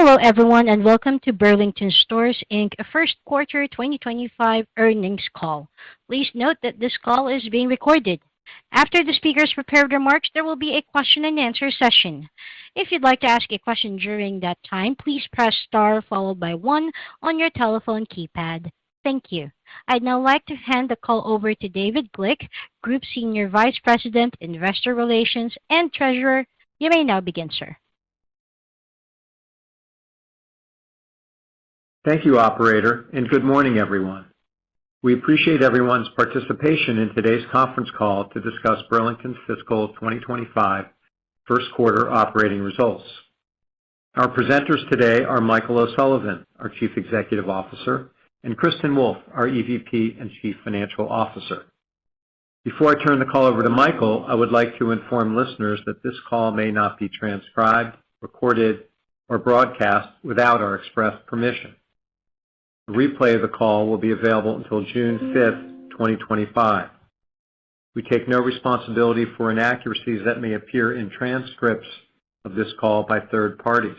Hello, everyone, and welcome to Burlington Stores, Inc. First Quarter 2025 Earnings Call. Please note that this call is being recorded. After the speakers' prepared remarks, there will be a question-and-answer session. If you'd like to ask a question during that time, please press star followed by 1 on your telephone keypad. Thank you. I'd now like to hand the call over to David Glick, Group Senior Vice President, Investor Relations, and Treasurer. You may now begin, sir. Thank you, Operator, and good morning, everyone. We appreciate everyone's participation in today's conference call to discuss Burlington's fiscal 2025 first quarter operating results. Our presenters today are Michael O'Sullivan, our Chief Executive Officer, and Kristen Wolf, our EVP and Chief Financial Officer. Before I turn the call over to Michael, I would like to inform listeners that this call may not be transcribed, recorded, or broadcast without our express permission. A replay of the call will be available until June 5th, 2025. We take no responsibility for inaccuracies that may appear in transcripts of this call by third parties.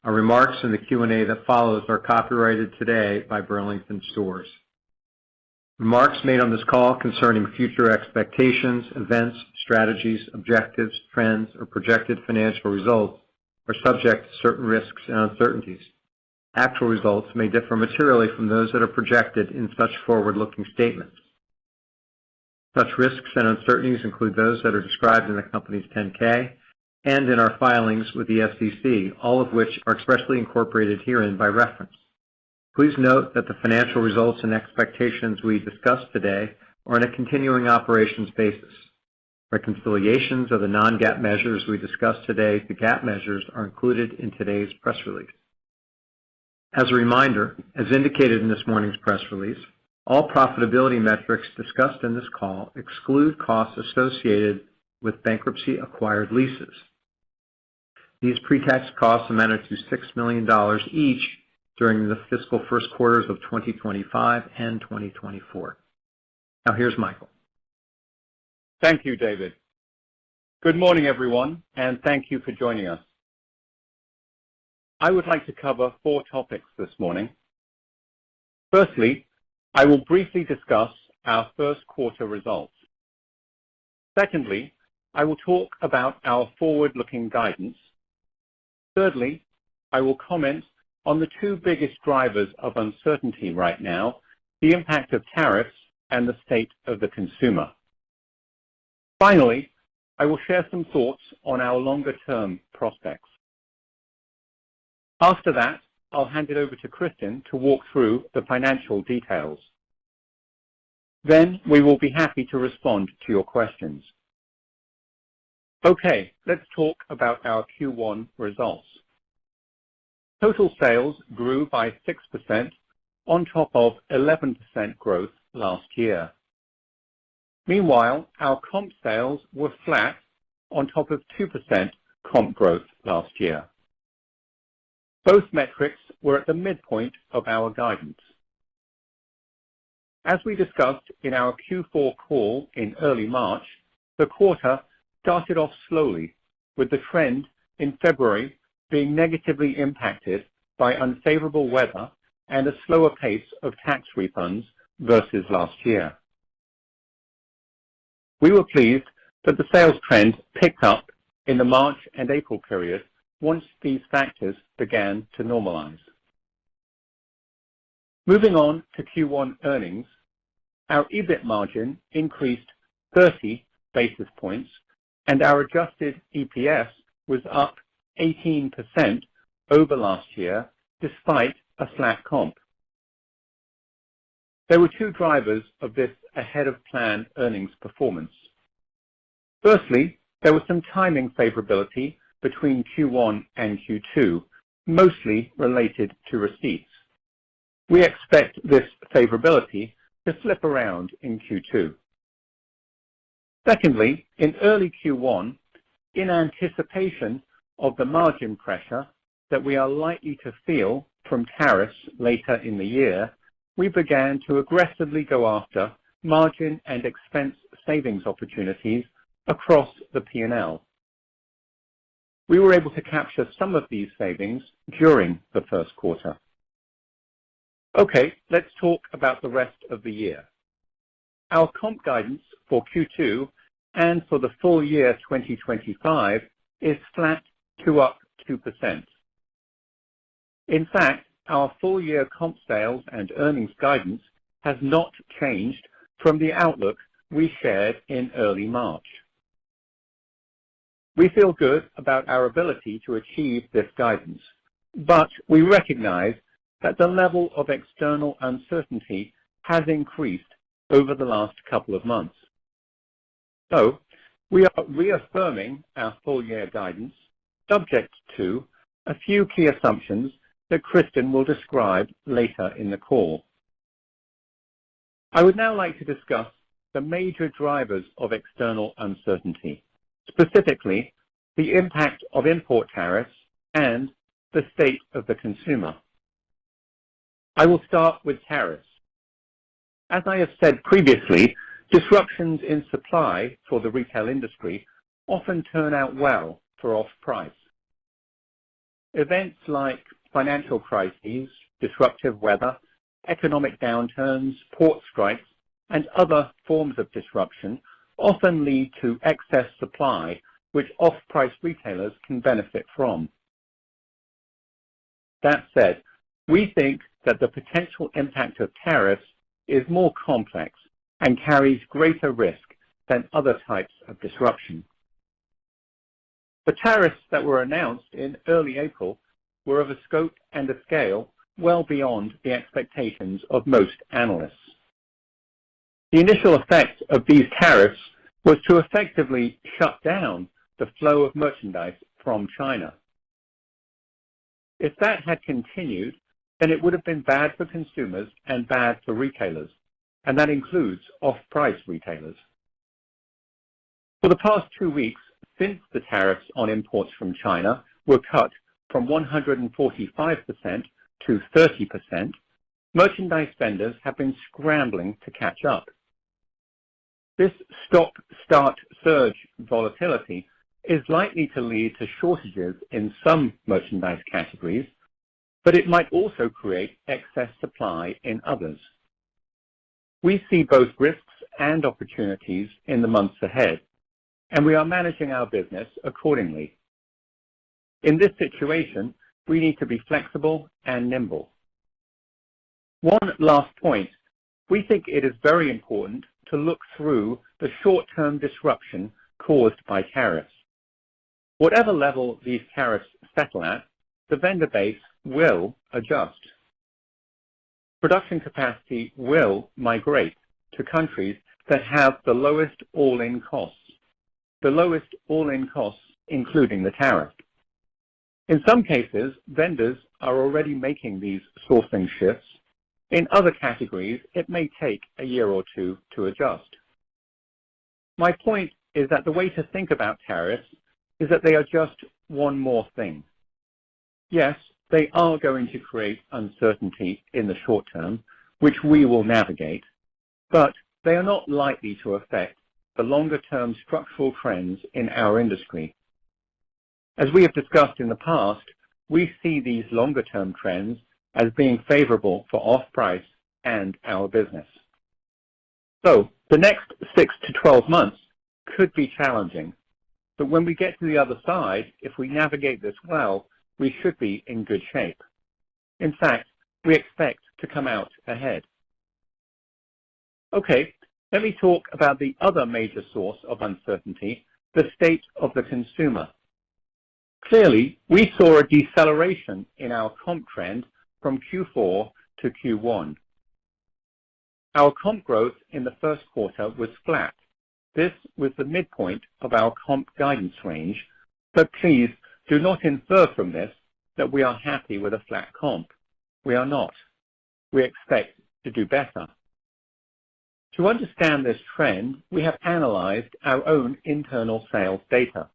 Our remarks in the Q&A that follows are copyrighted today by Burlington Stores. Remarks made on this call concerning future expectations, events, strategies, objectives, trends, or projected financial results are subject to certain risks and uncertainties. Actual results may differ materially from those that are projected in such forward-looking statements. Such risks and uncertainties include those that are described in the company's 10-K and in our filings with the SEC, all of which are expressly incorporated herein by reference. Please note that the financial results and expectations we discuss today are on a continuing operations basis. Reconciliations of the non-GAAP measures we discuss today to GAAP measures are included in today's press release. As a reminder, as indicated in this morning's press release, all profitability metrics discussed in this call exclude costs associated with bankruptcy-acquired leases. These pre-tax costs amounted to $6 million each during the fiscal first quarters of 2025 and 2024. Now here's Michael. Thank you, David. Good morning, everyone, and thank you for joining us. I would like to cover 4 topics this morning. Firstly, I will briefly discuss our first quarter results. Secondly, I will talk about our forward-looking guidance. Thirdly, I will comment on the 2 biggest drivers of uncertainty right now, the impact of tariffs and the state of the consumer. Finally, I will share some thoughts on our longer-term prospects. After that, I'll hand it over to Kristen to walk through the financial details. Then we will be happy to respond to your questions. Okay, let's talk about our Q1 results. Total sales grew by 6% on top of 11% growth last year. Meanwhile, our comp sales were flat on top of 2% comp growth last year. Both metrics were at the midpoint of our guidance. As we discussed in our Q4 call in early March, the quarter started off slowly, with the trend in February being negatively impacted by unfavorable weather and a slower pace of tax refunds versus last year. We were pleased that the sales trend picked up in the March and April period once these factors began to normalize. Moving on to Q1 earnings, our EBIT margin increased 30 basis points, and our adjusted EPS was up 18% over last year, despite a flat comp. There were 2 drivers of this ahead-of-plan earnings performance. Firstly, there was some timing favorability between Q1 and Q2, mostly related to receipts. We expect this favorability to flip around in Q2. Secondly, in early Q1, in anticipation of the margin pressure that we are likely to feel from tariffs later in the year, we began to aggressively go after margin and expense savings opportunities across the P&L. we were able to capture some of these savings during the first quarter. Okay, let's talk about the rest of the year. Our comp guidance for Q2 and for the full year 2025 is flat to up 2%. In fact, our full year comp sales and earnings guidance has not changed from the outlook we shared in early March. We feel good about our ability to achieve this guidance, but we recognize that the level of external uncertainty has increased over the last couple of months. So, we are reaffirming our full year guidance, subject to a few key assumptions that Kristen will describe later in the call. I would now like to discuss the major drivers of external uncertainty, specifically the impact of import tariffs and the state of the consumer. I will start with tariffs. As I have said previously, disruptions in supply for the retail industry often turn out well for off-price. Events like financial crises, disruptive weather, economic downturns, port strikes, and other forms of disruption often lead to excess supply, which off-price retailers can benefit from. That said, we think that the potential impact of tariffs is more complex and carries greater risk than other types of disruption. The tariffs that were announced in early April were of a scope and a scale well beyond the expectations of most analysts. The initial effect of these tariffs was to effectively shut down the flow of merchandise from China. If that had continued, then it would have been bad for consumers and bad for retailers, and that includes off-price retailers. For the past 2 weeks, since the tariffs on imports from China were cut from 145% to 30%, merchandise vendors have been scrambling to catch up. This stop-start-surge volatility is likely to lead to shortages in some merchandise categories, but it might also create excess supply in others. We see both risks and opportunities in the months ahead, and we are managing our business accordingly. In this situation, we need to be flexible and nimble. One last point, we think it is very important to look through the short-term disruption caused by tariffs. Whatever level these tariffs settle at, the vendor base will adjust. Production capacity will migrate to countries that have the lowest all-in costs, including the tariff. In some cases, vendors are already making these sourcing shifts. In other categories, it may take a year or two to adjust. My point is that the way to think about tariffs is that they are just one more thing. Yes, they are going to create uncertainty in the short term, which we will navigate, but they are not likely to affect the longer-term structural trends in our industry. As we have discussed in the past, we see these longer-term trends as being favorable for off-price and our business. So, the next 6 to 12 months could be challenging, but when we get to the other side, if we navigate this well, we should be in good shape. In fact, we expect to come out ahead. Okay, let me talk about the other major source of uncertainty, the state of the consumer. Clearly, we saw a deceleration in our comp trend from Q4 to Q1. Our comp growth in the first quarter was flat. This was the midpoint of our comp guidance range, but please do not infer from this that we are happy with a flat comp. We are not. We expect to do better. To understand this trend, we have analyzed our own internal sales data.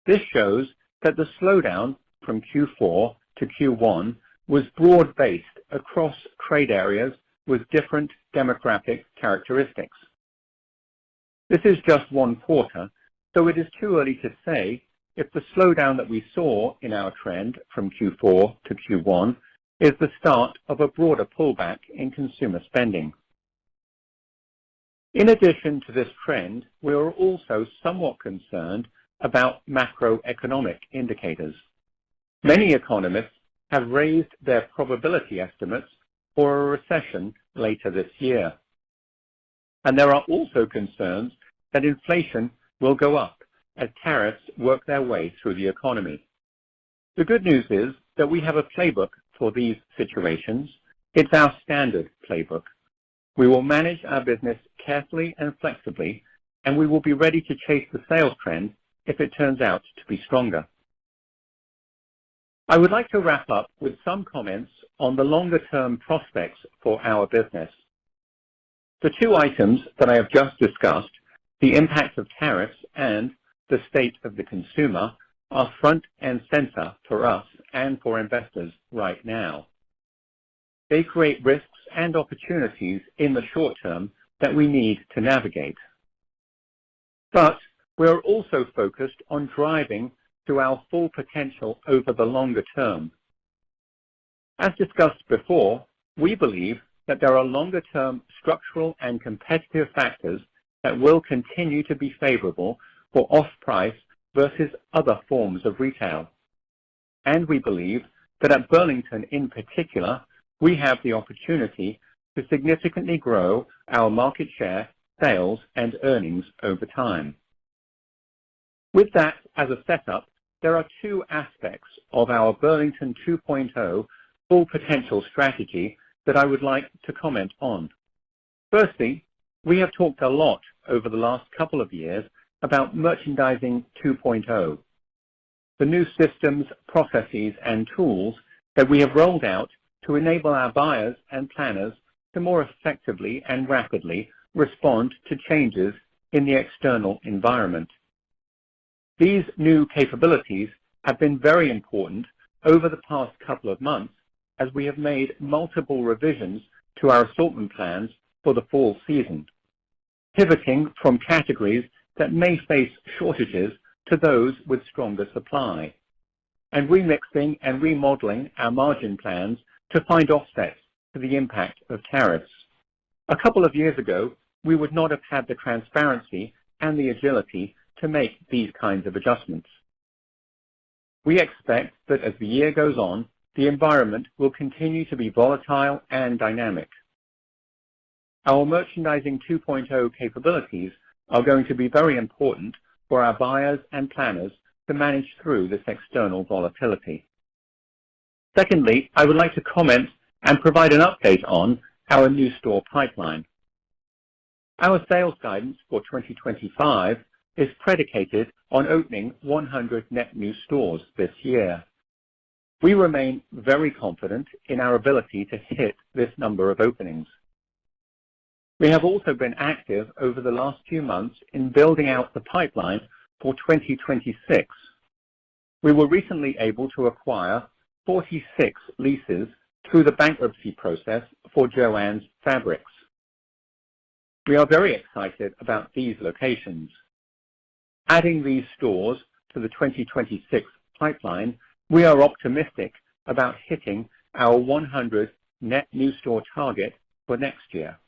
This shows that the slowdown from Q4 to Q1 was broad-based across trade areas with different demographic characteristics. This is just one quarter, so it is too early to say if the slowdown that we saw in our trend from Q4 to Q1 is the start of a broader pullback in consumer spending. In addition to this trend, we are also somewhat concerned about macroeconomic indicators. Many economists have raised their probability estimates for a recession later this year. And there are also concerns that inflation will go up as tariffs work their way through the economy. The good news is that we have a playbook for these situations. It's our standard playbook. We will manage our business carefully and flexibly, and we will be ready to chase the sales trend if it turns out to be stronger. I would like to wrap up with some comments on the longer-term prospects for our business. The two items that I have just discussed, the impact of tariffs and the state of the consumer, are front and center for us and for investors right now. They create risks and opportunities in the short term that we need to navigate. But we are also focused on driving to our full potential over the longer term. As discussed before, we believe that there are longer-term structural and competitive factors that will continue to be favorable for off-price versus other forms of retail. And we believe that at Burlington in particular, we have the opportunity to significantly grow our market share, sales, and earnings over time. With that as a setup, there are two aspects of our Burlington 2.0 full potential strategy that I would like to comment on. Firstly, we have talked a lot over the last couple of years about Merchandising 2.0, the new systems, processes, and tools that we have rolled out to enable our buyers and planners to more effectively and rapidly respond to changes in the external environment. These new capabilities have been very important over the past couple of months as we have made multiple revisions to our assortment plans for the fall season, pivoting from categories that may face shortages to those with stronger supply, and remixing and remodeling our margin plans to find offsets to the impact of tariffs. A couple of years ago, we would not have had the transparency and the agility to make these kinds of adjustments. We expect that as the year goes on, the environment will continue to be volatile and dynamic. Our Merchandising 2.0 capabilities are going to be very important for our buyers and planners to manage through this external volatility. Secondly, I would like to comment and provide an update on our new store pipeline. Our sales guidance for 2025 is predicated on opening 100 net new stores this year. We remain very confident in our ability to hit this number of openings. We have also been active over the last few months in building out the pipeline for 2026. We were recently able to acquire 46 leases through the bankruptcy process for Joann's Fabrics. We are very excited about these locations. Adding these stores to the 2026 pipeline, we are optimistic about hitting our 100 net new store target for next year.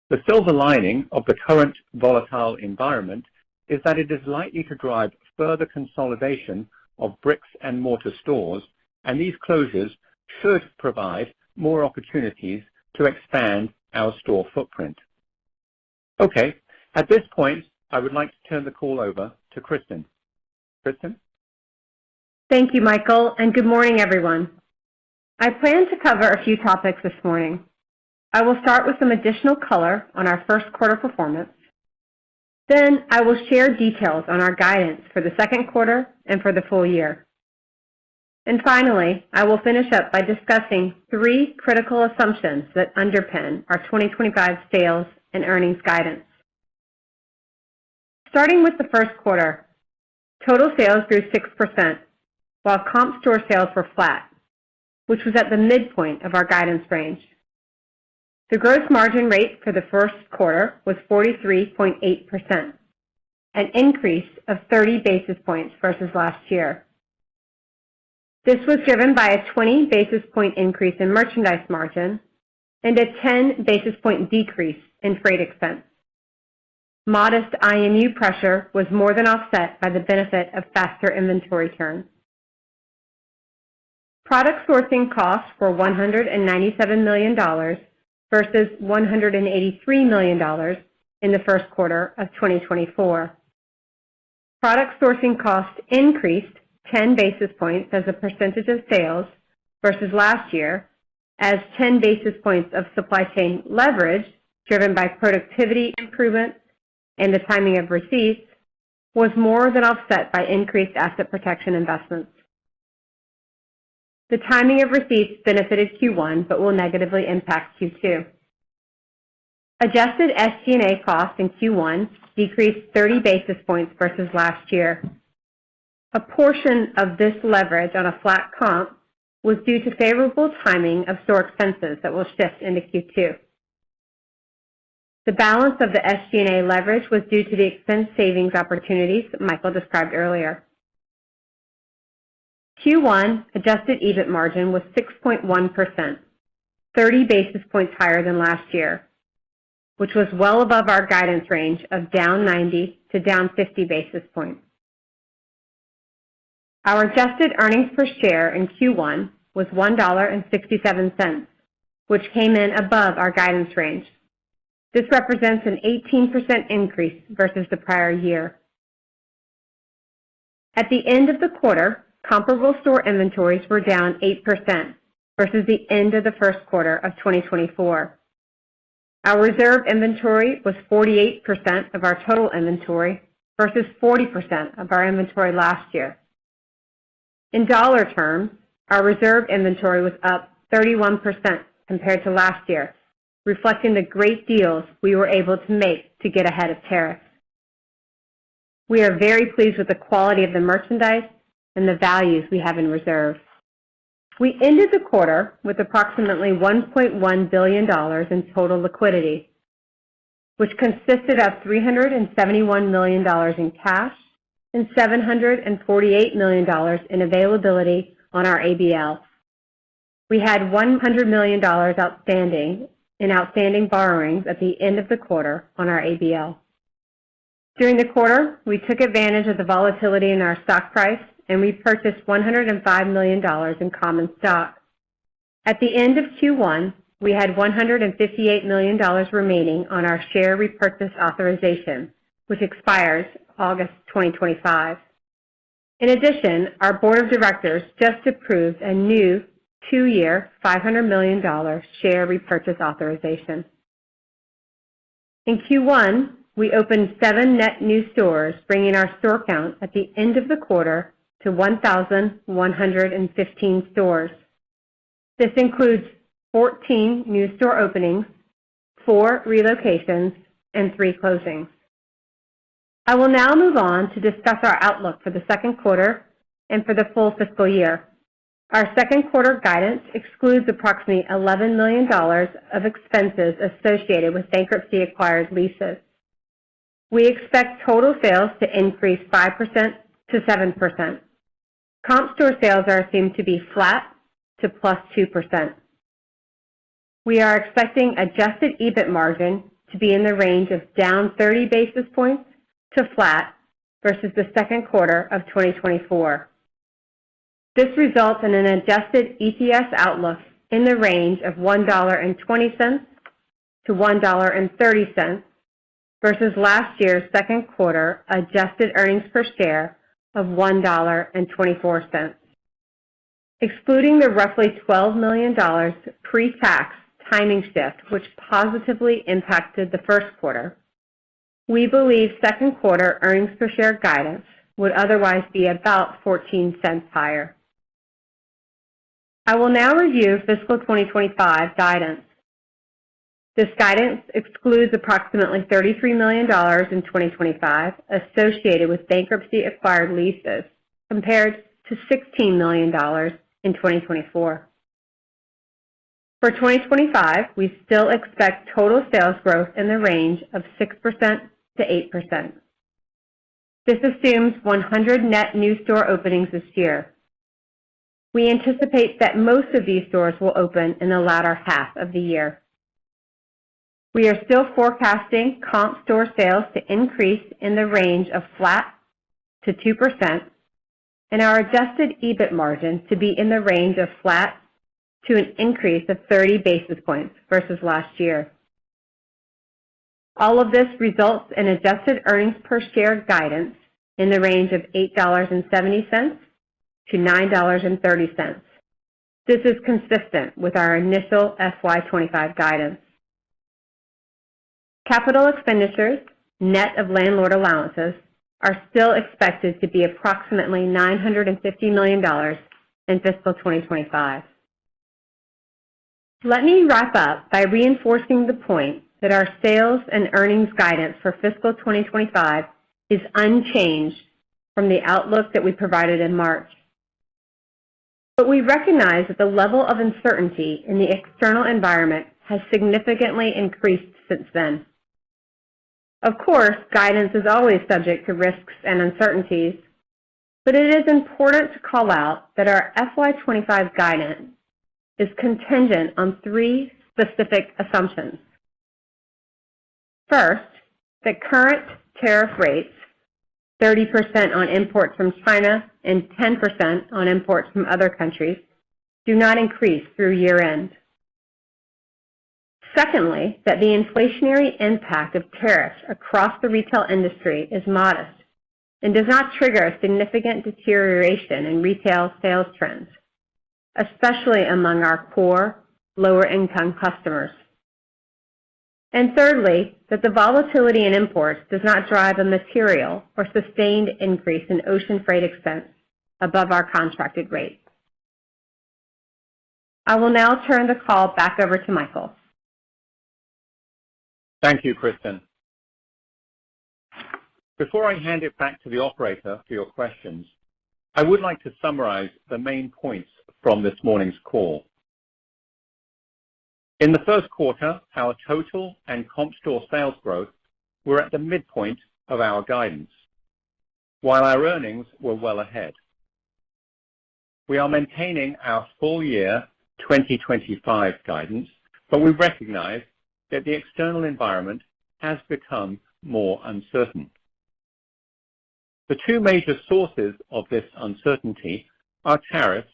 The silver lining of the current volatile environment is that it is likely to drive further consolidation of bricks and mortar stores, and these closures should provide more opportunities to expand our store footprint. Okay, at this point, I would like to turn the call over to Kristen. Kristen? Thank you, Michael, and good morning, everyone. I plan to cover a few topics this morning. I will start with some additional color on our first quarter performance. Then I will share details on our guidance for the second quarter and for the full year. And finally, I will finish up by discussing three critical assumptions that underpin our 2025 sales and earnings guidance. Starting with the first quarter, total sales grew 6%, while comp store sales were flat, which was at the midpoint of our guidance range. The gross margin rate for the first quarter was 43.8%, an increase of 30 basis points versus last year. This was driven by a 20 basis point increase in merchandise margin and a 10 basis point decrease in freight expense. Modest IMU pressure was more than offset by the benefit of faster inventory turns. Product sourcing costs were $197 million versus $183 million in the first quarter of 2024. Product sourcing costs increased 10 basis points as a percentage of sales versus last year, as 10 basis points of supply chain leverage, driven by productivity improvements and the timing of receipts, was more than offset by increased asset protection investments. The timing of receipts benefited Q1 but will negatively impact Q2. Adjusted SG&A costs in Q1 decreased 30 basis points versus last year. A portion of this leverage on a flat comp was due to favorable timing of store expenses that will shift into Q2. The balance of the SG&A leverage was due to the expense savings opportunities that Michael described earlier. Q1 adjusted EBIT margin was 6.1%, 30 basis points higher than last year, which was well above our guidance range of down 90 to down 50 basis points. Our adjusted earnings per share in Q1 was $1.67, which came in above our guidance range. This represents an 18% increase versus the prior year. At the end of the quarter, comparable store inventories were down 8% versus the end of the first quarter of 2024. Our reserve inventory was 48% of our total inventory versus 40% of our inventory last year. In dollar terms, our reserve inventory was up 31% compared to last year, reflecting the great deals we were able to make to get ahead of tariffs. We are very pleased with the quality of the merchandise and the values we have in reserve. We ended the quarter with approximately $1.1 billion in total liquidity, which consisted of $371 million in cash and $748 million in availability on our ABL. We had $100 million outstanding borrowings at the end of the quarter on our ABL. During the quarter, we took advantage of the volatility in our stock price and we purchased $105 million in common stock. At the end of Q1, we had $158 million remaining on our share repurchase authorization, which expires August 2025. In addition, our board of directors just approved a new 2-year, $500 million share repurchase authorization. In Q1, we opened 7 net new stores, bringing our store count at the end of the quarter to 1,115 stores. This includes 14 new store openings, 4 relocations, and 3 closings. I will now move on to discuss our outlook for the second quarter and for the full fiscal year. Our second quarter guidance excludes approximately $11 million of expenses associated with bankruptcy-acquired leases. We expect total sales to increase 5% to 7%. Comp store sales are assumed to be flat to plus 2%. We are expecting adjusted EBIT margin to be in the range of down 30 basis points to flat versus the second quarter of 2024. This results in an adjusted EPS outlook in the range of $1.20 to $1.30 versus last year's second quarter adjusted earnings per share of $1.24. Excluding the roughly $12 million pre-tax timing shift, which positively impacted the first quarter, we believe second quarter earnings per share guidance would otherwise be about 14 cents higher. I will now review fiscal 2025 guidance. This guidance excludes approximately $33 million in 2025 associated with bankruptcy-acquired leases, compared to $16 million in 2024. For 2025, we still expect total sales growth in the range of 6% to 8%. This assumes 100 net new store openings this year. We anticipate that most of these stores will open in the latter half of the year. We are still forecasting comp store sales to increase in the range of flat to 2%, and our adjusted EBIT margin to be in the range of flat to an increase of 30 basis points versus last year. All of this results in adjusted earnings per share guidance in the range of $8.70 to $9.30. This is consistent with our initial FY25 guidance. Capital expenditures, net of landlord allowances, are still expected to be approximately $950 million in fiscal 2025. Let me wrap up by reinforcing the point that our sales and earnings guidance for fiscal 2025 is unchanged from the outlook that we provided in March. But we recognize that the level of uncertainty in the external environment has significantly increased since then. Of course, guidance is always subject to risks and uncertainties, but it is important to call out that our FY25 guidance is contingent on three specific assumptions. First, that current tariff rates, 30% on imports from China and 10% on imports from other countries, do not increase through year-end. Secondly, that the inflationary impact of tariffs across the retail industry is modest and does not trigger a significant deterioration in retail sales trends, especially among our core, lower-income customers. And thirdly, that the volatility in imports does not drive a material or sustained increase in ocean freight expense above our contracted rate. I will now turn the call back over to Michael. Thank you, Kristen. Before I hand it back to the operator for your questions, I would like to summarize the main points from this morning's call. In the first quarter, our total and comp store sales growth were at the midpoint of our guidance, while our earnings were well ahead. We are maintaining our full year 2025 guidance, but we recognize that the external environment has become more uncertain. The two major sources of this uncertainty are tariffs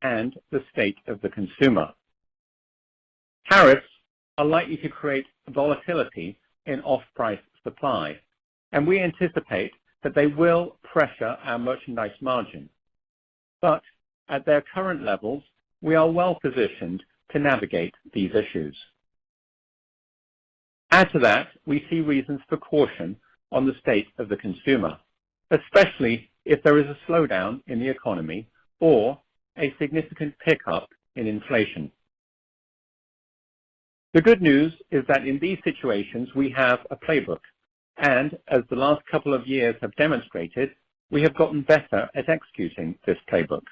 and the state of the consumer. Tariffs are likely to create volatility in off-price supply, and we anticipate that they will pressure our merchandise margin. But at their current levels, we are well positioned to navigate these issues. Add to that, we see reasons for caution on the state of the consumer, especially if there is a slowdown in the economy or a significant pickup in inflation. The good news is that in these situations, we have a playbook, and as the last couple of years have demonstrated, we have gotten better at executing this playbook.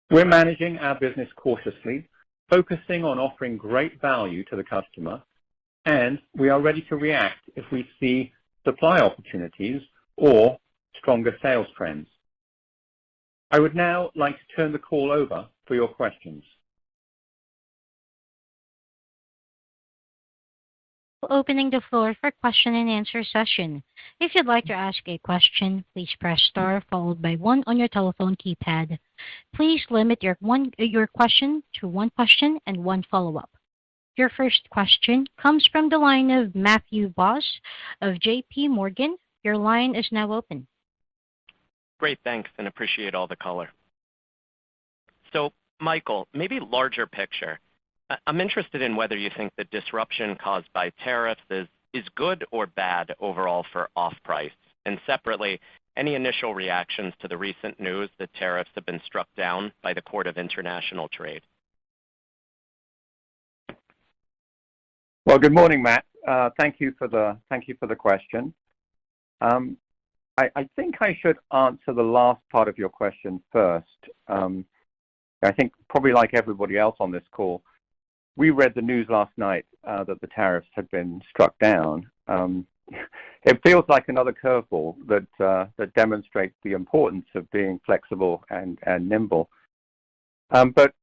We're managing our business cautiously, focusing on offering great value to the customer, and we are ready to react if we see supply opportunities or stronger sales trends. I would now like to turn the call over for your questions. Opening the floor for question and answer session. If you'd like to ask a question, please press star followed by 1 on your telephone keypad. Please limit your question to 1 question and 1 follow-up. Your first question comes from the line of Matthew Boss of JP Morgan. Your line is now open. Great, thanks, and appreciate all the color. So, Michael, maybe larger picture. I'm interested in whether you think the disruption caused by tariffs is good or bad overall for off-price. And separately, any initial reactions to the recent news that tariffs have been struck down by the Court of International Trade? Well, good morning, Matt. Thank you for the question. I think I should answer the last part of your question first. I think probably like everybody else on this call, we read the news last night that the tariffs had been struck down. it feels like another curveball that demonstrates the importance of being flexible and nimble. But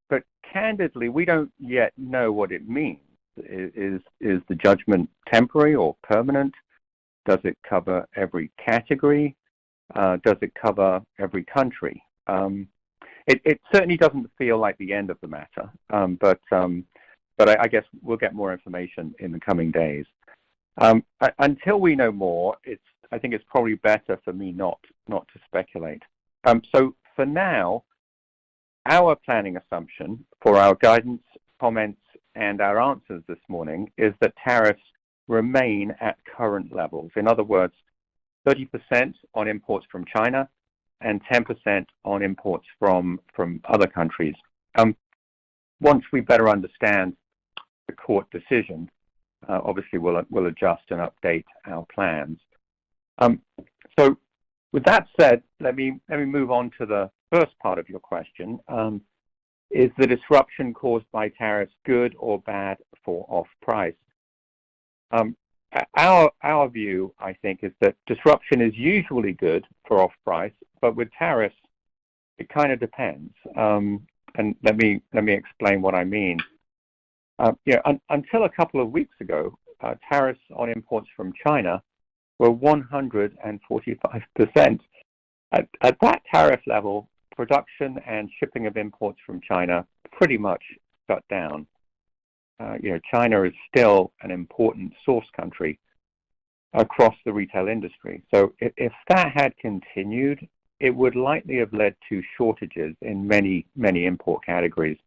candidly, we don't yet know what it means. Is the judgment temporary or permanent? Does it cover every category? Does it cover every country? It certainly doesn't feel like the end of the matter, but I guess we'll get more information in the coming days. Until we know more, I think it's probably better for me not to speculate. So for now, our planning assumption for our guidance, comments, and our answers this morning is that tariffs remain at current levels. In other words, 30% on imports from China and 10% on imports from other countries. Once we better understand the court decision, obviously we'll adjust and update our plans. So with that said, let me move on to the first part of your question. Is the disruption caused by tariffs good or bad for off-price? Our view, I think, is that disruption is usually good for off-price, but with tariffs, it kind of depends. And let me explain what I mean. Until a couple of weeks ago, tariffs on imports from China were 145%. At that tariff level, production and shipping of imports from China pretty much shut down. China is still an important source country across the retail industry. So if that had continued, it would likely have led to shortages in many, many import categories.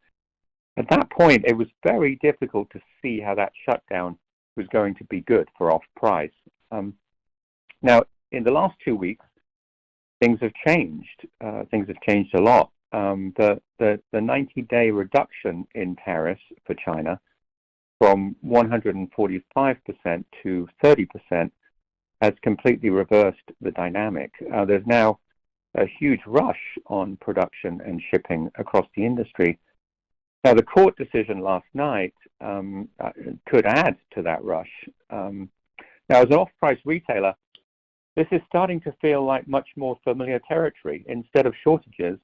At that point, it was very difficult to see how that shutdown was going to be good for off-price. Now, in the last 2 weeks, things have changed. Things have changed a lot. The 90-day reduction in tariffs for China from 145% to 30% has completely reversed the dynamic. There's now a huge rush on production and shipping across the industry. Now, the court decision last night could add to that rush. Now, as an off-price retailer, this is starting to feel like much more familiar territory. Instead of shortages,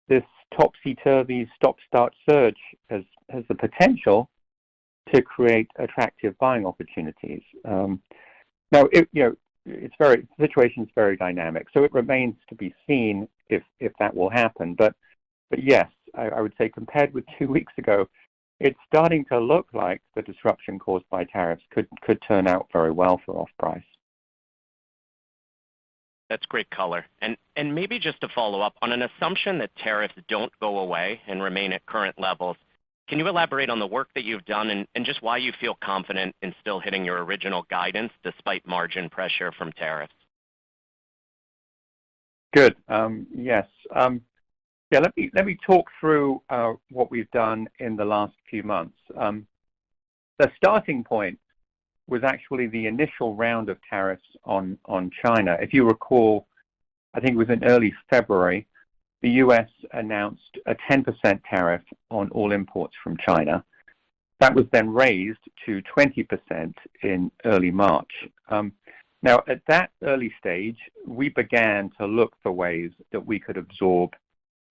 this topsy-turvy stop-start surge has the potential to create attractive buying opportunities. Now, the situation is very dynamic, so it remains to be seen if that will happen. But yes, I would say compared with 2 weeks ago, it's starting to look like the disruption caused by tariffs could turn out very well for off-price. That's great color. And maybe just to follow up, on an assumption that tariffs don't go away and remain at current levels, can you elaborate on the work that you've done and just why you feel confident in still hitting your original guidance despite margin pressure from tariffs? Good. Yes. Let me talk through what we've done in the last few months. The starting point was actually the initial round of tariffs on China. If you recall, I think it was in early February, the U.S. announced a 10% tariff on all imports from China. That was then raised to 20% in early March. Now, at that early stage, we began to look for ways that we could absorb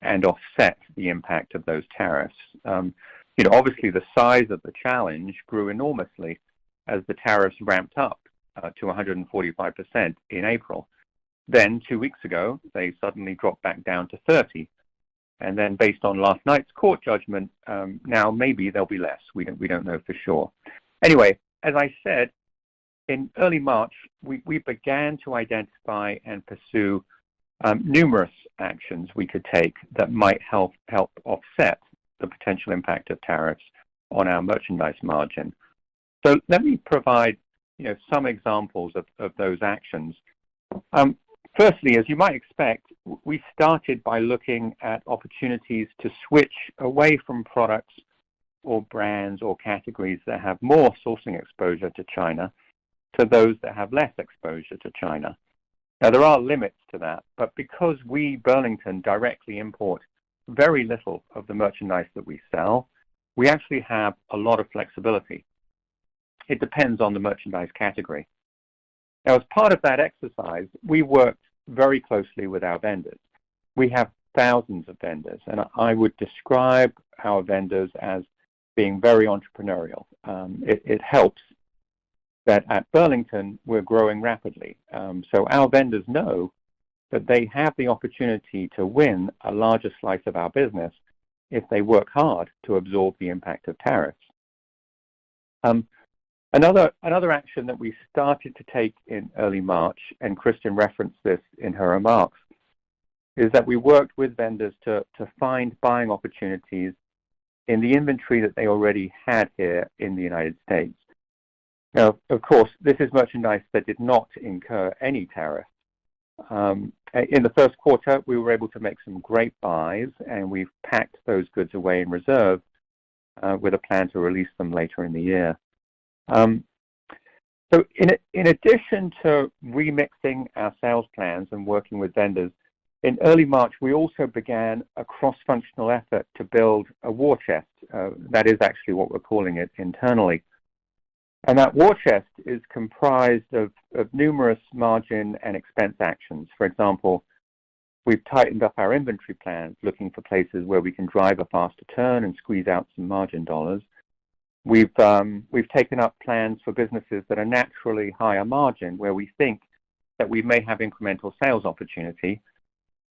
and offset the impact of those tariffs. Obviously, the size of the challenge grew enormously as the tariffs ramped up to 145% in April. Then 2 weeks ago, they suddenly dropped back down to 30. And then based on last night's court judgment, now maybe there'll be less. We don't know for sure. Anyway, as I said, in early March, we began to identify and pursue numerous actions we could take that might help offset the potential impact of tariffs on our merchandise margin. So let me provide some examples of those actions. Firstly, as you might expect, we started by looking at opportunities to switch away from products or brands or categories that have more sourcing exposure to China to those that have less exposure to China. Now, there are limits to that, but because we, Burlington, directly import very little of the merchandise that we sell, we actually have a lot of flexibility. It depends on the merchandise category. Now, as part of that exercise, we worked very closely with our vendors. We have thousands of vendors, and I would describe our vendors as being very entrepreneurial. It helps that at Burlington, we're growing rapidly. So our vendors know that they have the opportunity to win a larger slice of our business if they work hard to absorb the impact of tariffs. Another action that we started to take in early March, and Kristen referenced this in her remarks, is that we worked with vendors to find buying opportunities in the inventory that they already had here in the United States. Now, of course, this is merchandise that did not incur any tariff. In the first quarter, we were able to make some great buys, and we've packed those goods away in reserve with a plan to release them later in the year. So in addition to remixing our sales plans and working with vendors, in early March, we also began a cross-functional effort to build a war chest. That is actually what we're calling it internally. And that war chest is comprised of numerous margin and expense actions. For example, we've tightened up our inventory plans, looking for places where we can drive a faster turn and squeeze out some margin dollars. We've taken up plans for businesses that are naturally higher margin, where we think that we may have incremental sales opportunity.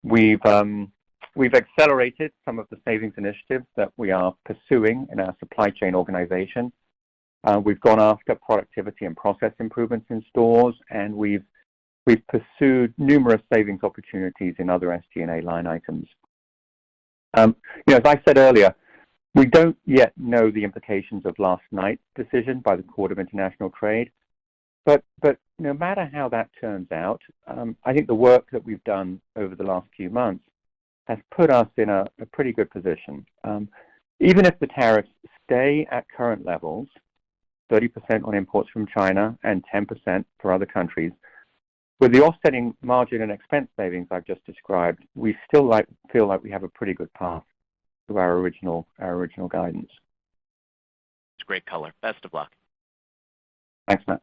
We've accelerated some of the savings initiatives that we are pursuing in our supply chain organization. We've gone after productivity and process improvements in stores, and we've pursued numerous savings opportunities in other SG&A line items. As I said earlier, we don't yet know the implications of last night's decision by the Court of International Trade, but no matter how that turns out, I think the work that we've done over the last few months has put us in a pretty good position. Even if the tariffs stay at current levels, 30% on imports from China and 10% for other countries, with the offsetting margin and expense savings I've just described, we still feel like we have a pretty good path to our original guidance. It's great color. Best of luck. Thanks, Matt.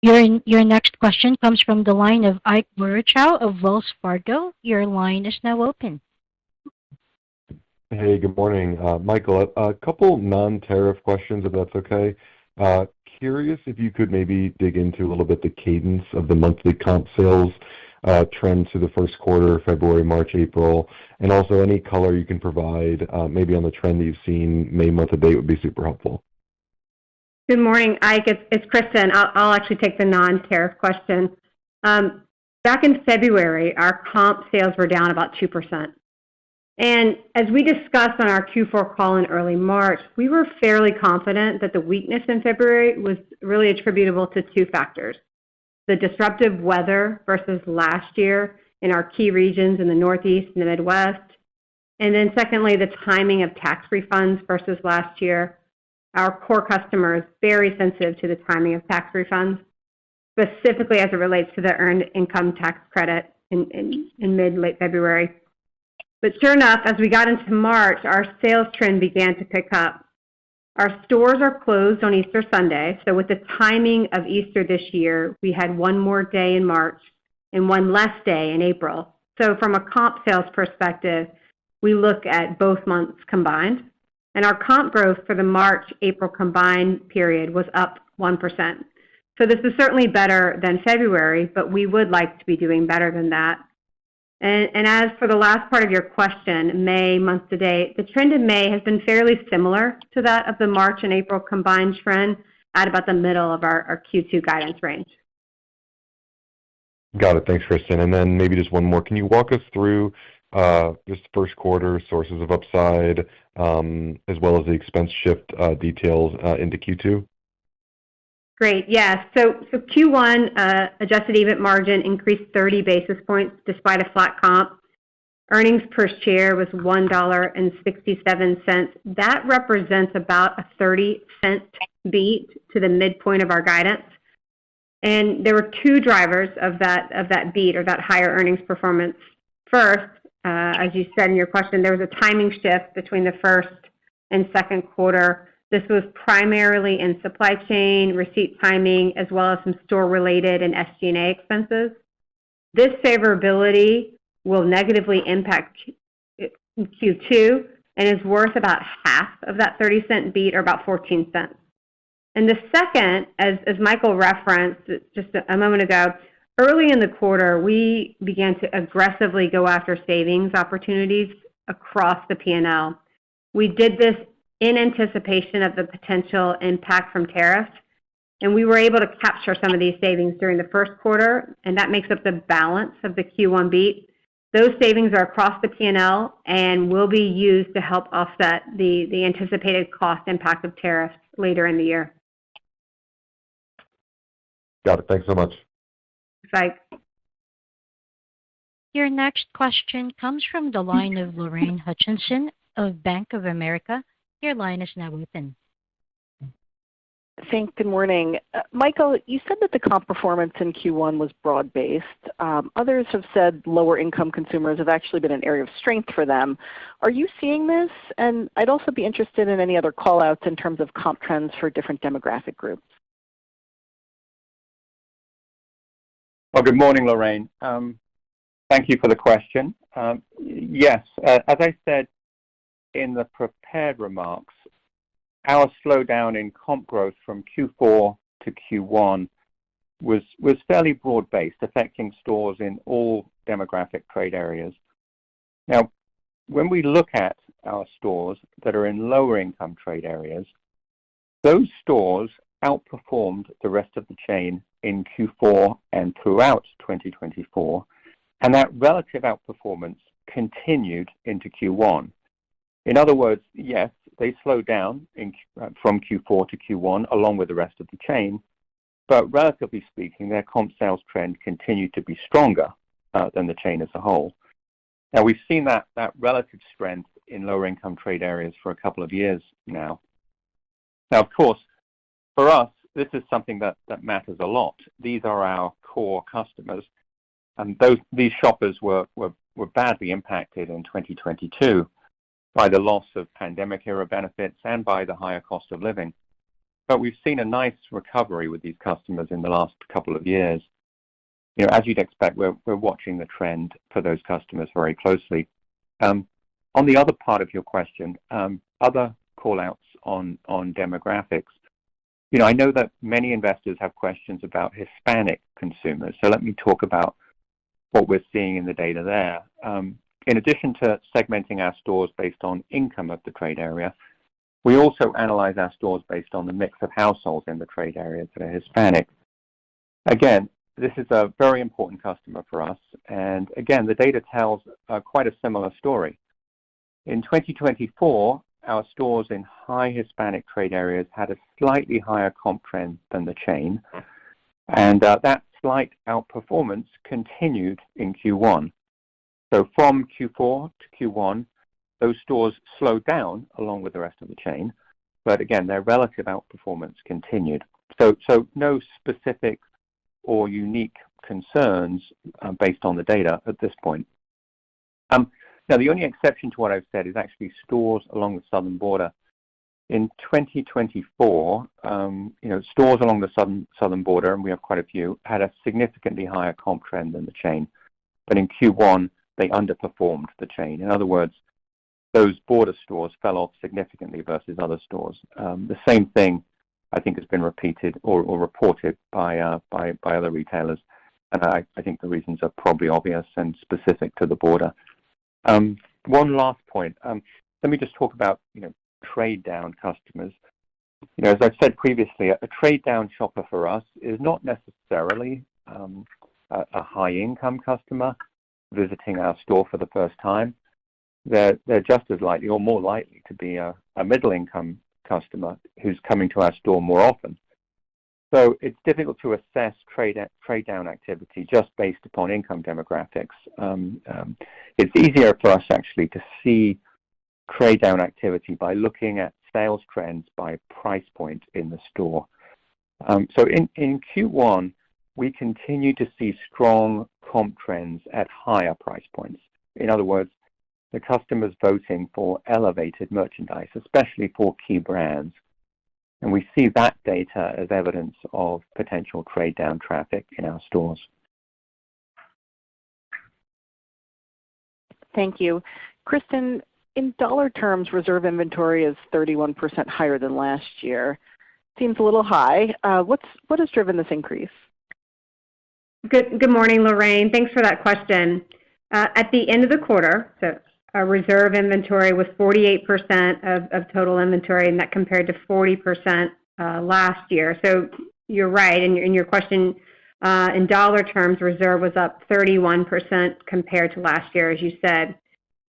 Your next question comes from the line of Ike Boruchow of Wells Fargo. Your line is now open. Hey, good morning. Michael, a couple non-tariff questions, if that's okay. Curious if you could maybe dig into a little bit the cadence of the monthly comp sales trends through the first quarter, February, March, April, and also any color you can provide maybe on the trend that you've seen May month to date would be super helpful. Good morning, Ike. It's Kristen. I'll actually take the non-tariff question. Back in February, our comp sales were down about 2%. And as we discussed on our Q4 call in early March, we were fairly confident that the weakness in February was really attributable to two factors: the disruptive weather versus last year in our key regions in the Northeast and the Midwest, and then secondly, the timing of tax refunds versus last year. Our core customer is very sensitive to the timing of tax refunds, specifically as it relates to the earned income tax credit in mid-late February. But sure enough, as we got into March, our sales trend began to pick up. Our stores are closed on Easter Sunday, so with the timing of Easter this year, we had one more day in March and one less day in April. So from a comp sales perspective, we look at both months combined, and our comp growth for the March-April combined period was up 1%. So this is certainly better than February, but we would like to be doing better than that. And as for the last part of your question, May month to date, the trend in May has been fairly similar to that of the March and April combined trend at about the middle of our Q2 guidance range. Got it. Thanks, Kristen. And then maybe just one more. Can you walk us through just first quarter sources of upside as well as the expense shift details into Q2? Great. Yes. So Q1 adjusted EBIT margin increased 30 basis points despite a flat comp. Earnings per share was $1.67. That represents about a 30-cent beat to the midpoint of our guidance. And there were two drivers of that beat or that higher earnings performance. First, as you said in your question, there was a timing shift between the first and second quarter This was primarily in supply chain, receipt timing, as well as some store-related and SG&A expenses. This favorability will negatively impact Q2 and is worth about half of that 30-cent beat, or about 14 cents. And the second, as Michael referenced just a moment ago, early in the quarter, we began to aggressively go after savings opportunities across the P&L. We did this in anticipation of the potential impact from tariffs, and we were able to capture some of these savings during the first quarter, and that makes up the balance of the Q1 beat. Those savings are across the P&L and will be used to help offset the anticipated cost impact of tariffs later in the year. Got it. Thanks so much. Thanks. Your next question comes from the line of Lorraine Hutchinson of Bank of America. Your line is now open. Thanks. Good morning. Michael, you said that the comp performance in Q1 was broad-based. Others have said lower-income consumers have actually been an area of strength for them. Are you seeing this? And I'd also be interested in any other call-outs in terms of comp trends for different demographic groups. Well, good morning, Lorraine. Thank you for the question. Yes, as I said in the prepared remarks, our slowdown in comp growth from Q4 to Q1 was fairly broad-based, affecting stores in all demographic trade areas. Now, when we look at our stores that are in lower-income trade areas, those stores outperformed the rest of the chain in Q4 and throughout 2024, and that relative outperformance continued into Q1. In other words, yes, they slowed down from Q4 to Q1 along with the rest of the chain, but relatively speaking, their comp sales trend continued to be stronger than the chain as a whole. Now, we've seen that relative strength in lower income trade areas for a couple of years now. Now, of course, for us, this is something that matters a lot. These are our core customers, and these shoppers were badly impacted in 2022 by the loss of pandemic-era benefits and by the higher cost of living. But we've seen a nice recovery with these customers in the last couple of years. You know, as you'd expect, we're watching the trend for those customers very closely. On the other part of your question, other call-outs on demographics. You know, I know that many investors have questions about Hispanic consumers, so let me talk about what we're seeing in the data there. In addition to segmenting our stores based on income of the trade area, we also analyze our stores based on the mix of households in the trade area that are Hispanic. Again, this is a very important customer for us, and again, the data tells quite a similar story. In 2024, our stores in high Hispanic trade areas had a slightly higher comp trend than the chain, and that slight outperformance continued in Q1. So from Q4 to Q1, those stores slowed down along with the rest of the chain, but again, their relative outperformance continued. So no specific or unique concerns based on the data at this point. Now, the only exception to what I've said is actually stores along the southern border. In 2024, stores along the southern border, and we have quite a few, had a significantly higher comp trend than the chain. But in Q1, they underperformed the chain. In other words, those border stores fell off significantly versus other stores. The same thing, I think, has been repeated or reported by other retailers, and I think the reasons are probably obvious and specific to the border. One last point. Let me just talk about trade down customers. As I've said previously, a trade down shopper for us is not necessarily a high income customer visiting our store for the first time. They're just as likely or more likely to be a middle income customer who's coming to our store more often. So it's difficult to assess trade down activity just based upon income demographics. It's easier for us actually to see trade down activity by looking at sales trends by price point in the store. So in Q1, we continue to see strong comp trends at higher price points. In other words, the customers voting for elevated merchandise, especially for key brands. And we see that data as evidence of potential trade down traffic in our stores. Thank you. Kristen, in dollar terms, reserve inventory is 31% higher than last year. Seems a little high. What has driven this increase? Good morning, Lorraine. Thanks for that question. At the end of the quarter, so our reserve inventory was 48% of total inventory, and that compared to 40% last year. So you're right, in your question, in dollar terms, reserve was up 31% compared to last year, as you said.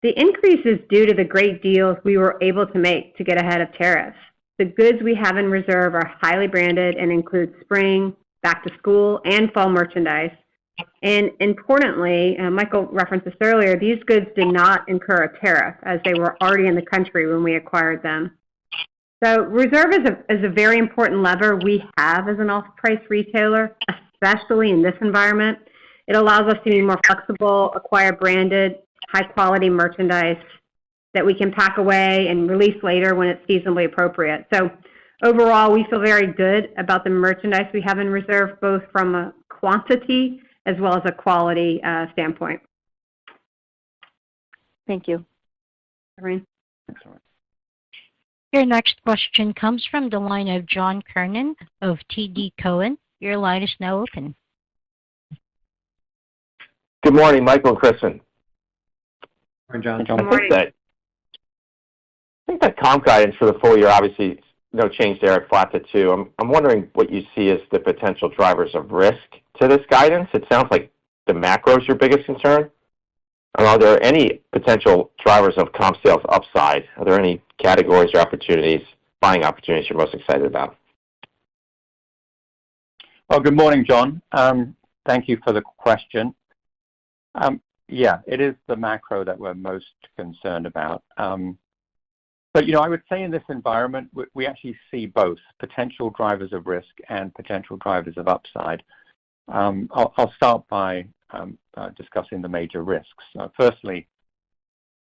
The increase is due to the great deals we were able to make to get ahead of tariffs. The goods we have in reserve are highly branded and include spring, back to school, and fall merchandise. And importantly, Michael referenced this earlier, these goods did not incur a tariff as they were already in the country when we acquired them. So reserve is a very important lever we have as an off-price retailer, especially in this environment. It allows us to be more flexible, acquire branded, high-quality merchandise that we can pack away and release later when it's seasonally appropriate. So overall, we feel very good about the merchandise we have in reserve, both from a quantity as well as a quality standpoint. Thank you. Lorraine. Your next question comes from the line of John Kernan of TD Cowen. Your line is now open. Good morning, Michael and Kristen. Good morning, Good morning. I think that comp guidance for the full year, obviously no change there at flat to 2. I'm wondering what you see as the potential drivers of risk to this guidance. It sounds like the macro is your biggest concern. Are there any potential drivers of comp sales upside? Are there any categories or opportunities, buying opportunities you're most excited about? Well, good morning, John. Thank you for the question. Yeah, it is the macro that we're most concerned about. But, I would say in this environment, we actually see both potential drivers of risk and potential drivers of upside. I'll start by discussing the major risks. Firstly,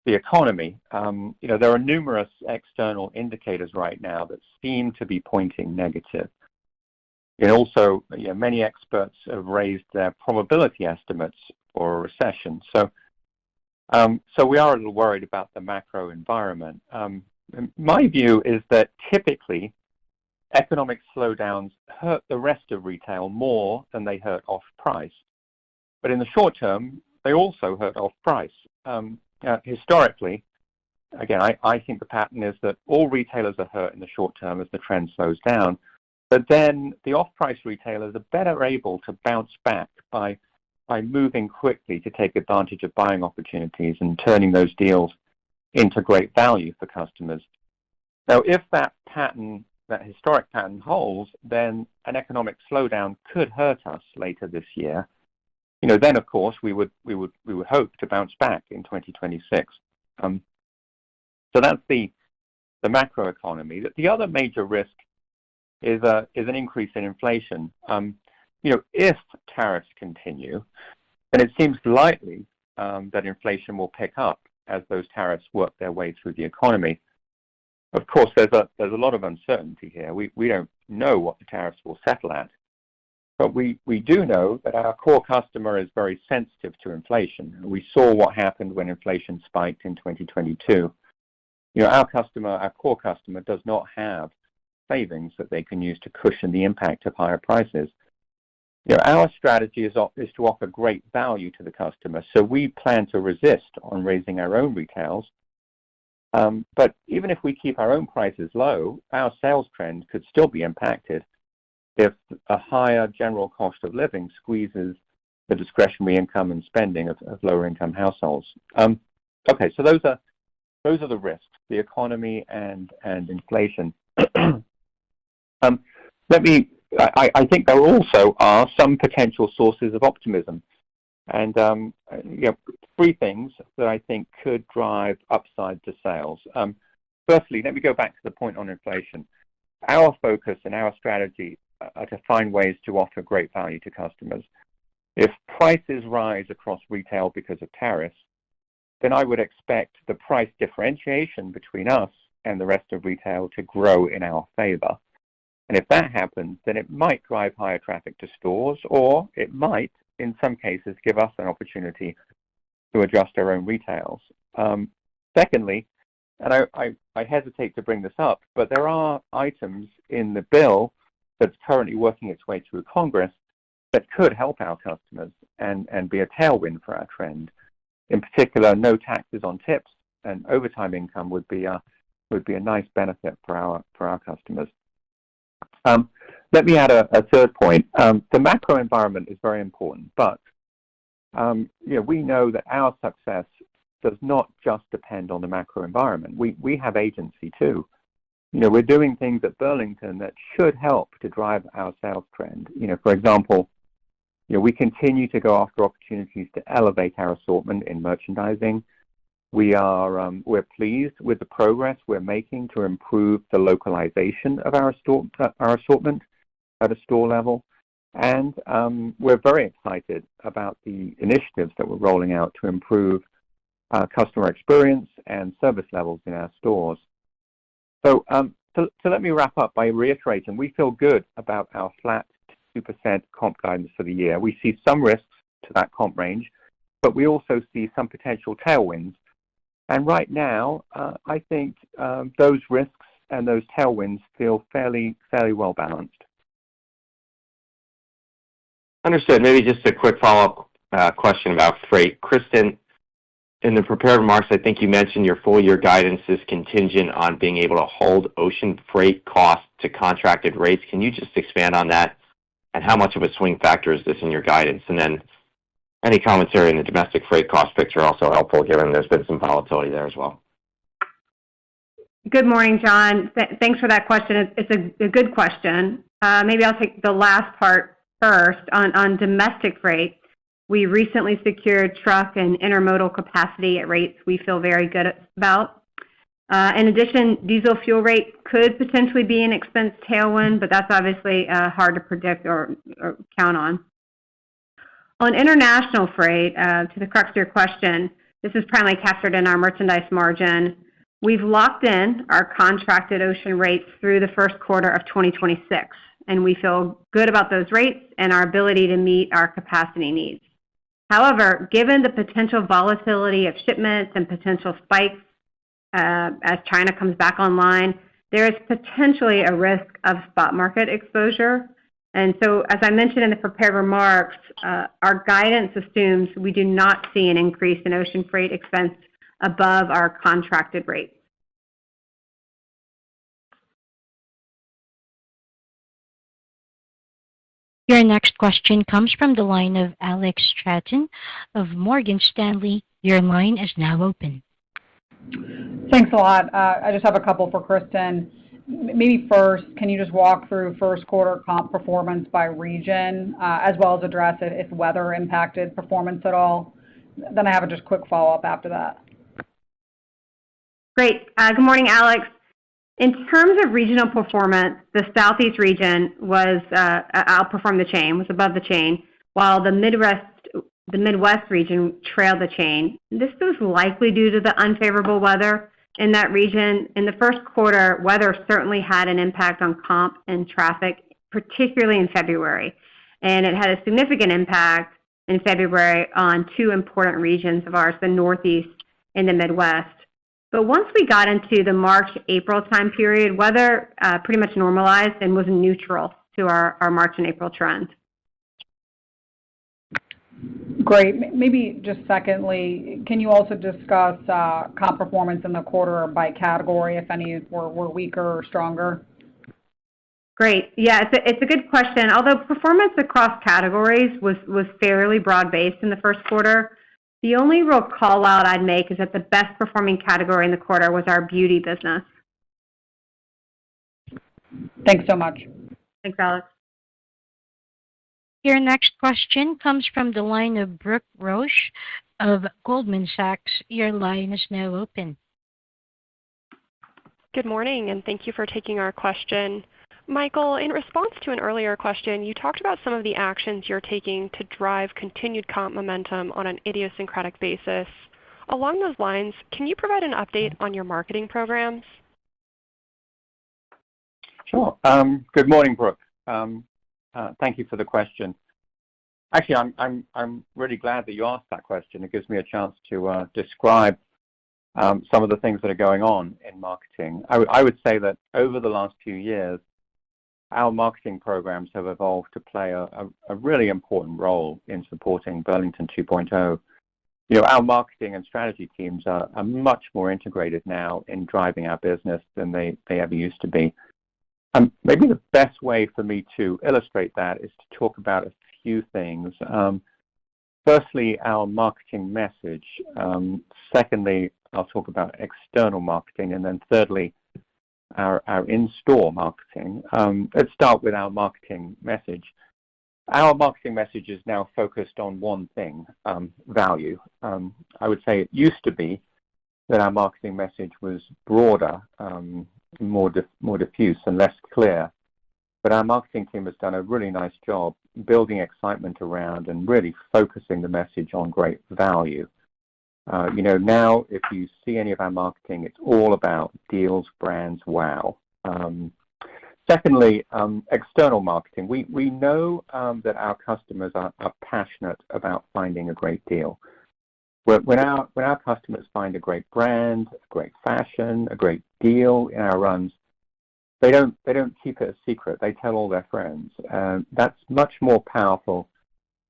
the economy. There are numerous external indicators right now that seem to be pointing negative. And also, many experts have raised their probability estimates for a recession. So we are a little worried about the macro environment. My view is that typically economic slowdowns hurt the rest of retail more than they hurt off-price. But in the short term, they also hurt off-price. Historically, again, I think the pattern is that all retailers are hurt in the short term as the trend slows down. But then the off-price retailers are better able to bounce back by moving quickly to take advantage of buying opportunities and turning those deals into great value for customers. Now, if that historic pattern holds, then an economic slowdown could hurt us later this year. Then of course we would hope to bounce back in 2026. So that's the macro economy. The other major risk is an increase in inflation. If tariffs continue, then it seems likely that inflation will pick up as those tariffs work their way through the economy. Of course, there's a lot of uncertainty here. We don't know what the tariffs will settle at, but we do know that our core customer is very sensitive to inflation. We saw what happened when inflation spiked in 2022. Our core customer does not have savings that they can use to cushion the impact of higher prices. Our strategy is to offer great value to the customer, so we plan to resist on raising our own retails. But even if we keep our own prices low, our sales trend could still be impacted if a higher general cost of living squeezes the discretionary income and spending of lower income households. Okay, so those are the risks: the economy and inflation. I think there also are some potential sources of optimism, and three things that I think could drive upside to sales. Firstly, let me go back to the point on inflation. Our focus and our strategy are to find ways to offer great value to customers. If prices rise across retail because of tariffs, then I would expect the price differentiation between us and the rest of retail to grow in our favor. And if that happens, then it might drive higher traffic to stores, or it might, in some cases, give us an opportunity to adjust our own retails. Secondly, and I hesitate to bring this up, but there are items in the bill that's currently working its way through Congress that could help our customers and be a tailwind for our trend. In particular, no taxes on tips and overtime income would be a nice benefit for our customers. Let me add a third point. The macro environment is very important, but we know that our success does not just depend on the macro environment. We have agency too. We're doing things at Burlington that should help to drive our sales trend. For example, we continue to go after opportunities to elevate our assortment in merchandising. We're pleased with the progress we're making to improve the localization of our assortment at a store level. And we're very excited about the initiatives that we're rolling out to improve customer experience and service levels in our stores. So let me wrap up by reiterating, we feel good about our flat 2% comp guidance for the year. We see some risks to that comp range, but we also see some potential tailwinds. And right now, I think those risks and those tailwinds feel fairly well balanced. Understood. Maybe just a quick follow-up question about freight. Kristen, in the prepared remarks, I think you mentioned your full-year guidance is contingent on being able to hold ocean freight costs to contracted rates. Can you just expand on that? And how much of a swing factor is this in your guidance? And then any commentary in the domestic freight cost picture also helpful, given there's been some volatility there as well. Good morning, John. Thanks for that question. It's a good question. Maybe I'll take the last part first. On domestic freight, we recently secured truck and intermodal capacity at rates we feel very good about. In addition, diesel fuel rate could potentially be an expense tailwind, but that's obviously hard to predict or count on. On international freight, to the crux of your question, this is primarily captured in our merchandise margin. We've locked in our contracted ocean rates through the first quarter of 2026, and we feel good about those rates and our ability to meet our capacity needs. However, given the potential volatility of shipments and potential spikes as China comes back online, there is potentially a risk of spot market exposure. And so, as I mentioned in the prepared remarks, our guidance assumes we do not see an increase in ocean freight expense above our contracted rates. Your next question comes from the line of Alex Stratton of Morgan Stanley. Your line is now open. Thanks a lot. I just have a couple for Kristen. Maybe first, can you just walk through first quarter comp performance by region, as well as address if weather impacted performance at all? Then I have a just quick follow-up after that. Great. Good morning, Alex. In terms of regional performance, the Southeast region was outperformed the chain, was above the chain, while the Midwest region trailed the chain. This was likely due to the unfavorable weather in that region. In the first quarter, weather certainly had an impact on comp and traffic, particularly in February. And it had a significant impact in February on two important regions of ours, the Northeast and the Midwest. But once we got into the March-April time period, weather pretty much normalized and was neutral to our March and April trend. Great. Maybe just secondly, can you also discuss comp performance in the quarter by category, if any were weaker or stronger? Great. Yeah, it's a good question. Although performance across categories was fairly broad-based in the first quarter, the only real call-out I'd make is that the best performing category in the quarter was our beauty business. Thanks so much. Thanks, Alex. Your next question comes from the line of Brooke Roche of Goldman Sachs. Your line is now open. Good morning, and thank you for taking our question. Michael, in response to an earlier question, you talked about some of the actions you're taking to drive continued comp momentum on an idiosyncratic basis. Along those lines, can you provide an update on your marketing programs? Sure. Good morning, Brooke. Thank you for the question. Actually, I'm really glad that you asked that question. It gives me a chance to describe some of the things that are going on in marketing. I would say that over the last few years, our marketing programs have evolved to play a really important role in supporting Burlington 2.0. You know, our marketing and strategy teams are much more integrated now in driving our business than they ever used to be. Maybe the best way for me to illustrate that is to talk about a few things. Firstly, our marketing message. Secondly, I'll talk about external marketing. And then thirdly, our in-store marketing. Let's start with our marketing message. Our marketing message is now focused on one thing, value. I would say it used to be that our marketing message was broader, more diffuse and less clear. But our marketing team has done a really nice job building excitement around and really focusing the message on great value. You know, now if you see any of our marketing, it's all about deals, brands, wow. Secondly, external marketing. We know that our customers are passionate about finding a great deal. When our customers find a great brand, a great fashion, a great deal in our runs, they don't keep it a secret. They tell all their friends. That's much more powerful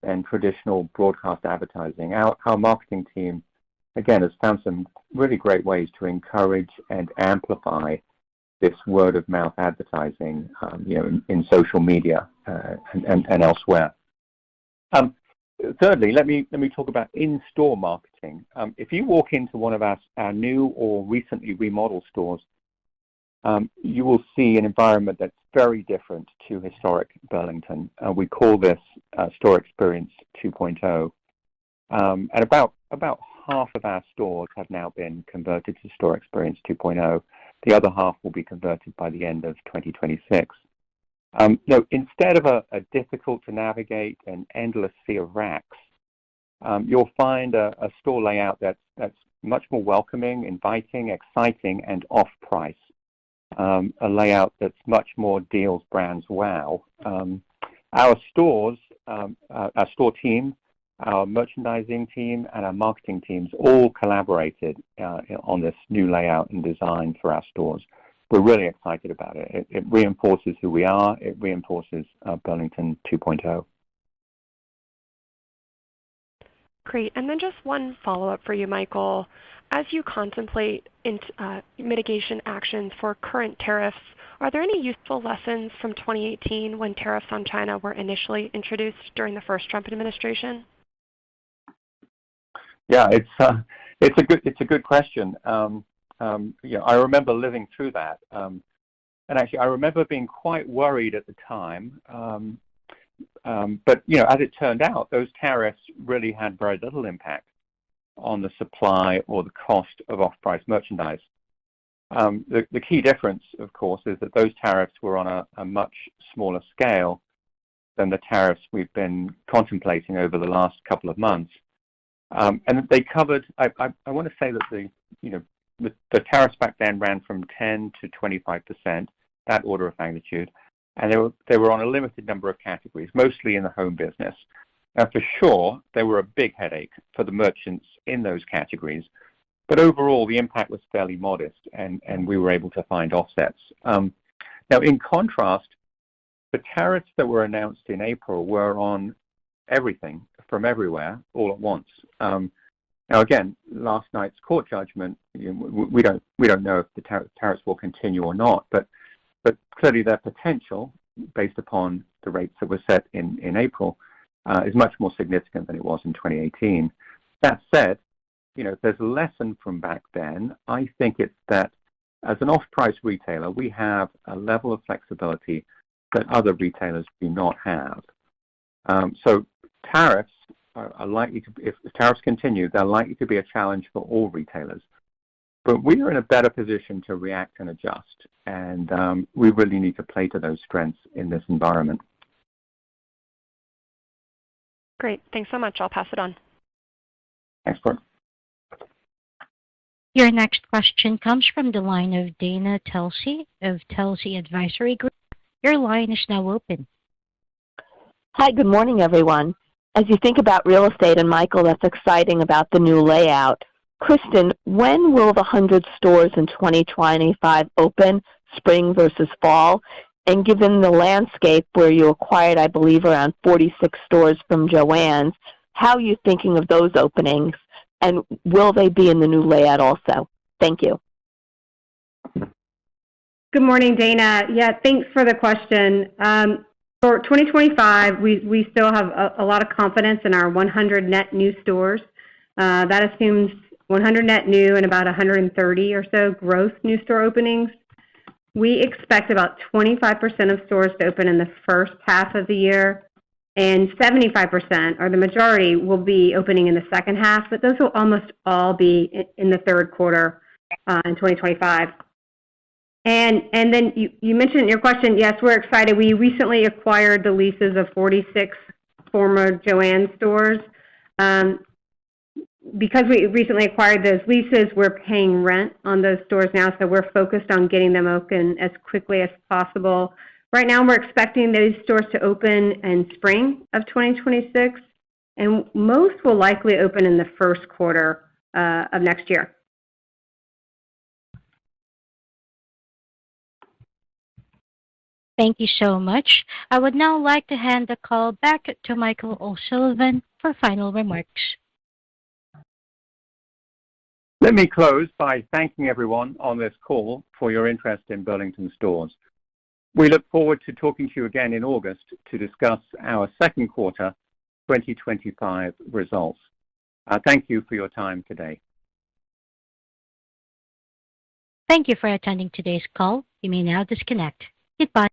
than traditional broadcast advertising. Our marketing team, again, has found some really great ways to encourage and amplify this word-of-mouth advertising, you know, in social media and elsewhere. Thirdly, let me talk about in-store marketing. If you walk into one of our new or recently remodeled stores, you will see an environment that's very different to historic Burlington. We call this Store Experience 2.0. And about half of our stores have now been converted to Store Experience 2.0. The other half will be converted by the end of 2026. No, instead of a difficult to navigate and endless sea of racks, you'll find a store layout that's much more welcoming, inviting, exciting, and off-price. A layout that's much more deals, brands, wow. Our stores, our store team, our merchandising team, and our marketing teams all collaborated on this new layout and design for our stores. We're really excited about it. It reinforces who we are. It reinforces Burlington 2.0. Great. And then just one follow-up for you, Michael. As you contemplate mitigation actions for current tariffs, are there any useful lessons from 2018 when tariffs on China were initially introduced during the first Trump administration? Yeah, it's a good question. You know, I remember living through that, and actually, I remember being quite worried at the time. But you know, as it turned out, those tariffs really had very little impact on the supply or the cost of off-price merchandise. The key difference, of course, is that those tariffs were on a much smaller scale than the tariffs we've been contemplating over the last couple of months. And they covered, I want to say that the tariffs back then ran from 10 to 25%, that order of magnitude, and they were on a limited number of categories, mostly in the home business. Now, for sure, they were a big headache for the merchants in those categories, but overall, the impact was fairly modest, and we were able to find offsets. Now, in contrast, the tariffs that were announced in April were on everything from everywhere all at once. Now, again, last night's court judgment, we don't know if the tariffs will continue or not, but clearly their potential, based upon the rates that were set in April, is much more significant than it was in 2018. That said, you know, if there's a lesson from back then, I think it's that as an off-price retailer, we have a level of flexibility that other retailers do not have. So tariffs are likely to, if tariffs continue, they're likely to be a challenge for all retailers. But we are in a better position to react and adjust, and we really need to play to those strengths in this environment. Great. Thanks so much. I'll pass it on. Thanks, Brooke. Your next question comes from the line of Dana Telsey of Telsey Advisory Group. Your line is now open. Hi, good morning, everyone. As you think about real estate, and Michael, that's exciting about the new layout. Kristen, when will the 100 stores in 2025 open, spring versus fall? And given the landscape where you acquired, I believe, around 46 stores from Joann's, how are you thinking of those openings? And will they be in the new layout also? Thank you. Good morning, Dana. Yeah, thanks for the question. For 2025, we still have a lot of confidence in our 100 net new stores. That assumes 100 net new and about 130 or so gross new store openings. We expect about 25% of stores to open in the first half of the year, and 75%, or the majority, will be opening in the second half, but those will almost all be in the third quarter in 2025. And then you mentioned in your question, yes, we're excited. We recently acquired the leases of 46 former Joann's stores. Because we recently acquired those leases, we're paying rent on those stores now, so we're focused on getting them open as quickly as possible. Right now, we're expecting those stores to open in spring of 2026, and most will likely open in the first quarter of next year. Thank you so much. I would now like to hand the call back to Michael O'Sullivan for final remarks. Let me close by thanking everyone on this call for your interest in Burlington Stores. We look forward to talking to you again in August to discuss our second quarter 2025 results. Thank you for your time today. Thank you for attending today's call. You may now disconnect. Goodbye.